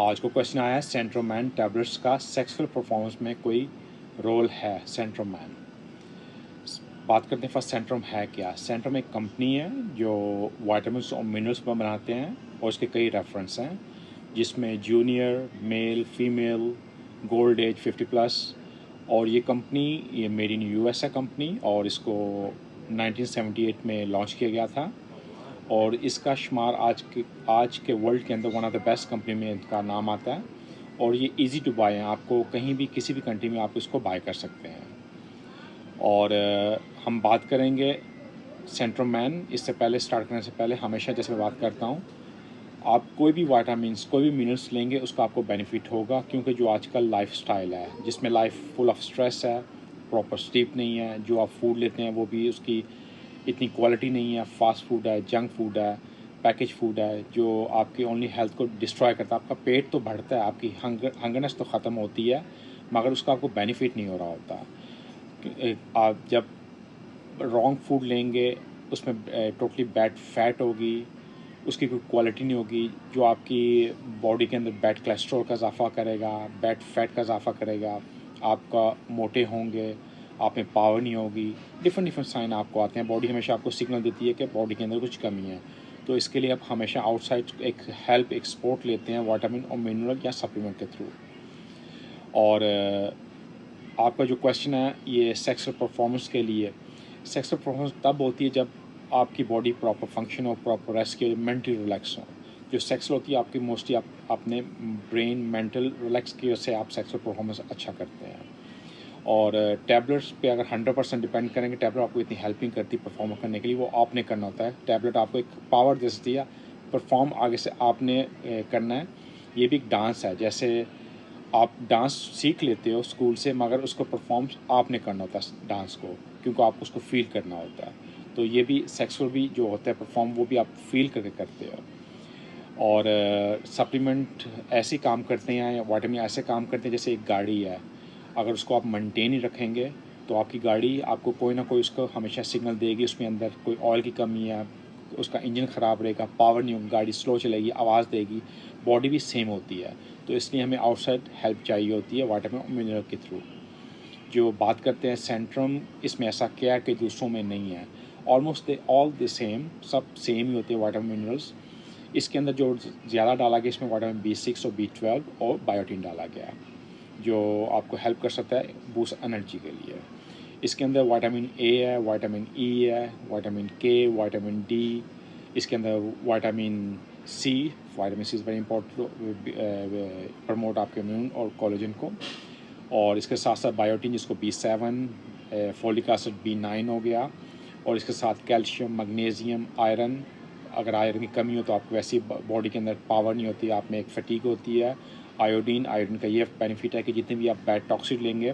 आज को क्वेश्चन आया है सेंट्रोमैन टैबलेट्स का सेक्सुअल परफॉर्मेंस में कोई रोल है। सेंट्रोमैन बात करते हैं। फर्स्ट सेंट्रोम है क्या। सेंट्रोम एक कंपनी है जो वाइटामिन्स और मिनरल्स पर बनाते हैं और इसके कई रेफरेंस हैं जिसमें junior, male, female, gold age 50+। और ये कंपनी ये मेड इन यूएस है कंपनी, और इसको 1978 में लॉन्च किया गया था। और इसका शुमार आज के वर्ल्ड के अंदर one of the best company में इनका नाम आता है। और ये इजी टू बाय है, आपको कहीं भी किसी भी कंट्री में आप इसको बाय कर सकते हैं। और हम बात करेंगे सेंट्रोमैन। इससे पहले स्टार्ट करने से पहले हमेशा जैसे मैं बात करता हूँ, आप कोई भी वाइटामिन्स कोई भी मिनरल्स लेंगे उसका आपको बेनिफिट होगा, क्योंकि जो आजकल लाइफस्टाइल है जिसमें लाइफ फुल ऑफ स्ट्रेस है, प्रॉपर स्लीप नहीं है, जो आप फूड लेते हैं वो भी उसकी इतनी क्वालिटी नहीं है, फास्ट फूड है, जंक फूड है, पैकेज फूड है जो आपकी ओनली हेल्थ को डिस्ट्रॉय करता है। आपका पेट तो बढ़ता है, आपकी हंगरनेस तो ख़त्म होती है, मगर उसका आपको बेनिफिट नहीं हो रहा होता। आप जब रॉन्ग फूड लेंगे उसमें टोटली बैड फैट होगी, उसकी कोई क्वालिटी नहीं होगी, जो आपकी बॉडी के अंदर बैड कोलेस्ट्रॉल का इजाफा करेगा, बैड फैट का इजाफा करेगा, आपका मोटे होंगे, आप में पावर नहीं होगी। डिफरेंट साइन आपको आते हैं। बॉडी हमेशा आपको सिग्नल देती है कि बॉडी के अंदर कुछ कमी है। तो इसके लिए आप हमेशा आउटसाइड एक हेल्प, एक सपोर्ट लेते हैं वाइटामिन और मिनरल या सप्लीमेंट के थ्रू। और आपका जो क्वेश्चन है ये सेक्सुअल परफॉर्मेंस के लिए। सेक्सुअल परफॉर्मेंस तब होती है जब आपकी बॉडी प्रॉपर फंक्शन हो, प्रॉपर रेस्ट के, मेंटली रिलैक्स हो। जो सेक्सुअल होती है आपकी मोस्टली आप अपने ब्रेन मेंटल रिलैक्स की वजह से आप सेक्सुअल परफॉर्मेंस अच्छा करते हैं। और टैबलेट्स पे अगर 100% डिपेंड करेंगे, टैबलेट आपको इतनी हेल्पिंग करती है परफॉर्म करने के लिए, वो आपने करना होता है। टैबलेट आपको एक पावर दे सकती है, परफॉर्म आगे से आपने करना है। ये भी एक डांस है, जैसे आप डांस सीख लेते हो स्कूल से, मगर उसको परफॉर्म आपने करना होता है डांस को, क्योंकि आपको उसको फील करना होता है। तो ये भी सेक्सुअल भी जो होता है परफॉर्म, वो भी आप फील करके करते हो। और सप्लीमेंट ऐसे काम करते हैं, वाइटामिन ऐसे काम करते हैं जैसे एक गाड़ी है, अगर उसको आप मेंटेन ही रखेंगे तो आपकी गाड़ी आपको कोई ना कोई उसको हमेशा सिग्नल देगी, उसमें अंदर कोई ऑयल की कमी है, उसका इंजन ख़राब रहेगा, पावर नहीं होगी, गाड़ी स्लो चलेगी, आवाज़ देगी। बॉडी भी सेम होती है, तो इसलिए हमें आउटसाइड हेल्प चाहिए होती है वाइटामिन और मिनरल के थ्रू। जो बात करते हैं सेंट्रम, इसमें ऐसा क्या है कि दूसरों में नहीं है। Almost they all the same, सब सेम ही होते हैं वाइटामिन मिनरल्स। इसके अंदर जो ज़्यादा डाला गया इसमें वाइटामिन B6 और B12 और बायोटीन डाला गया है, जो आपको हेल्प कर सकता है बूस्ट एनर्जी के लिए। इसके अंदर विटामिन ए है, विटामिन ई है, विटामिन के, विटामिन डी। इसके अंदर vitamin C is very important, promote आपके इम्यून और कोलेजन को। और इसके साथ साथ बायोटीन जिसको B7, फोलिक एसिड B9 हो गया। और इसके साथ कैल्शियम, मैग्नीशियम, आयरन। अगर आयरन की कमी हो तो आपको वैसी बॉडी के अंदर पावर नहीं होती, आप में एक फटीग होती है। आयोडीन का ये बेनिफिट है कि जितने भी आप बैड टॉक्सिक लेंगे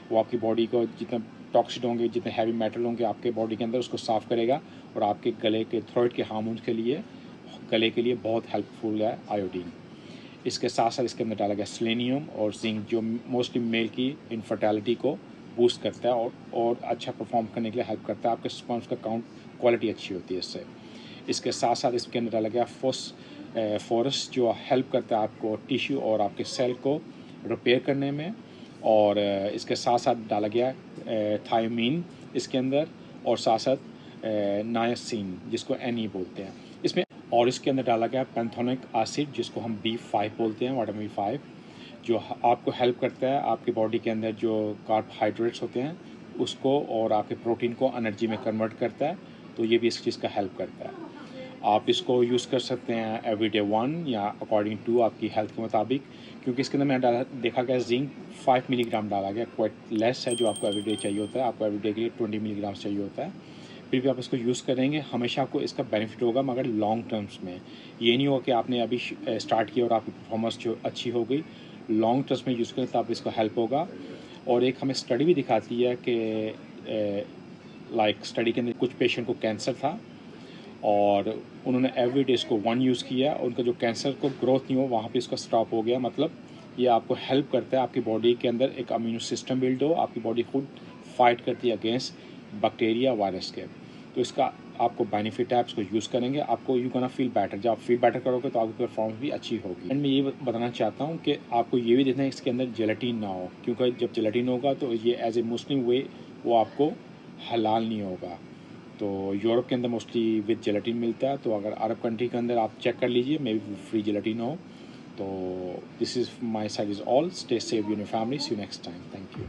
वो आपकी बॉडी को, जितने टॉक्सिक होंगे, जितने हैवी मेटल होंगे आपके बॉडी के अंदर, उसको साफ़ करेगा। और आपके गले के थ्रोट के हार्मोन्स के लिए, गले के लिए बहुत हेल्पफुल है आयोडीन। इसके साथ साथ इसके अंदर डाला गया सेलेनियम और जिंक, जो मोस्टली मेल की इनफर्टिलिटी को बूस्ट करता है और अच्छा परफॉर्म करने के लिए हेल्प करता है। आपके स्पर्म्स का काउंट क्वालिटी अच्छी होती है इससे। इसके साथ साथ इसके अंदर डाला गया फॉस्फोरस, जो हेल्प करता है आपको टिश्यू और आपके सेल को रिपेयर करने में। और इसके साथ साथ डाला गया थायोमीन इसके अंदर, और साथ साथ नायसिन जिसको NE बोलते हैं इसमें। और इसके अंदर डाला गया पैंथोनिक एसिड जिसको हम B5 बोलते हैं, विटामिन B5, जो आपको हेल्प करता है आपकी बॉडी के अंदर जो कार्बोहाइड्रेट्स होते हैं उसको और आपके प्रोटीन को एनर्जी में कन्वर्ट करता है। तो ये भी इस चीज़ का हेल्प करता है। आप इसको यूज़ कर सकते हैं एवरीडे 1 या अकॉर्डिंग टू आपकी हेल्थ के मुताबिक, क्योंकि इसके अंदर मैंने देखा गया जिंक 5 मिलीग्राम डाला गया, क्वाइट लेस है जो आपको एवरीडे चाहिए होता है। आपको एवरीडे के लिए 20 मिलीग्राम चाहिए होता है। फिर भी आप इसको यूज़ करेंगे हमेशा आपको इसका बेनिफिट होगा, मगर लॉन्ग टर्म्स में। ये नहीं होगा कि आपने अभी स्टार्ट किया और आपकी परफॉर्मेंस जो अच्छी हो गई। लॉन्ग टर्म्स में यूज़ करें तो आप इसको हेल्प होगा। और एक हमें स्टडी भी दिखाती है कि स्टडी के अंदर कुछ पेशेंट को कैंसर था और उन्होंने एवरीडे इसको 1 यूज़ किया, उनका जो कैंसर को ग्रोथ नहीं हो वहाँ पे इसका स्टॉप हो गया। मतलब ये आपको हेल्प करता है, आपकी बॉडी के अंदर एक इम्यून सिस्टम बिल्ड हो, आपकी बॉडी खुद फाइट करती है अगेंस्ट बैक्टीरिया, वायरस के। तो इसका आपको बेनिफिट है, आप इसको यूज़ करेंगे, आपको यू गोना फील बेटर। जब आप फील बेटर करोगे तो आपकी परफॉर्मेंस भी अच्छी होगी। एंड मैं ये बताना चाहता हूँ कि आपको ये भी देखना है इसके अंदर जेलेटिन ना हो, क्योंकि जब जेलेटिन होगा तो ये एज ए मुस्लिम वे वो आपको हलाल नहीं होगा। तो यूरोप के अंदर मोस्टली विद जेलेटिन मिलता है, तो अगर अरब कंट्री के अंदर आप चेक कर लीजिए, मे बी फ्री जेलेटिन हो। तो this is my side is all. Stay safe in your family, see you next time, thank you.